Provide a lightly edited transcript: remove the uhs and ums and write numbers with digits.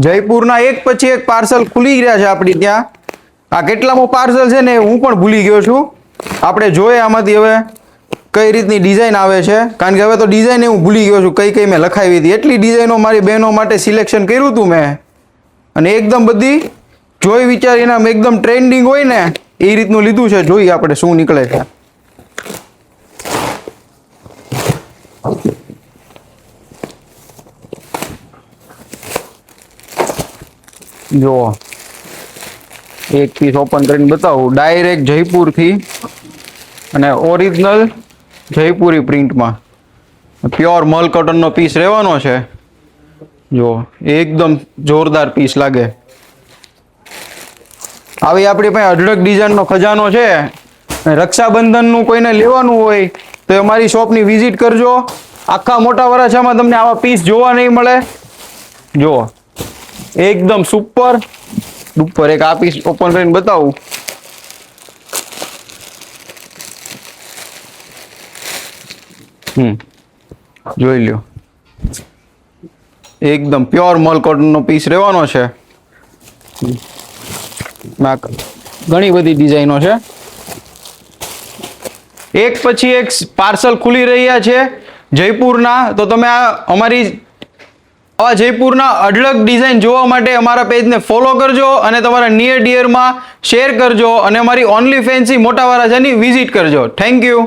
જયપુરના એક પછી એક પાર્સલ ખુલી રહ્યા છે આપણી ત્યાં. આ કેટલામો પાર્સલ છે ને હું પણ ભૂલી ગયો છું. આપણે જોઈએ આમાંથી હવે કઈ રીતની ડિઝાઇન આવે છે, કારણ કે હવે તો ડિઝાઇન હું ભૂલી ગયો છું કઈ કઈ મેં લખાવી હતી. એટલી ડિઝાઇનો મારી બહેનો માટે સિલેક્શન કર્યું હતું મેં, અને એકદમ બધી જોઈ વિચારીને એકદમ ટ્રેન્ડિંગ હોય ને એ રીતનું લીધું છે. જોઈએ આપણે શું નીકળે છે. જો એક પીસ ઓપન કરીને બતાવું. ડાયરેક્ટ જયપુરથી અને ઓરિજિનલ જયપુરી પ્રિન્ટમાં પ્યોર મલ કોટનનો પીસ રહેવાનો છે. જો એકદમ જોરદાર પીસ લાગે. આવી આપણી પાસે અઢળક ડિઝાઇનનો ખજાનો છે. રક્ષાબંધનનું કોઈને લેવાનું હોય તો અમારી શોપની વિઝિટ કરજો. આખા મોટા વરાછામાં તમને આવા પીસ જોવા નહીં મળે. જો એકદમ સુપર ડુપર. એક આ પીસ ઓપન કરીને બતાવું. જોઈ લ્યો, એકદમ પ્યોર મલ કોટનનો પીસ રહેવાનો છે. ઘણી બધી ડિઝાઇનો છે. એક પછી એક પાર્સલ ખુલી રહ્યા છે જયપુરના. તો તમે આ અમારી આવા જયપુરના અઢળક ડિઝાઇન જોવા માટે અમારા પેજને ફોલો કરજો અને તમારા નિયર ડિયરમાં શેર કરજો અને અમારી ઓનલી ફેન્સી મોટા વરાછાની વિઝિટ કરજો. Thank you.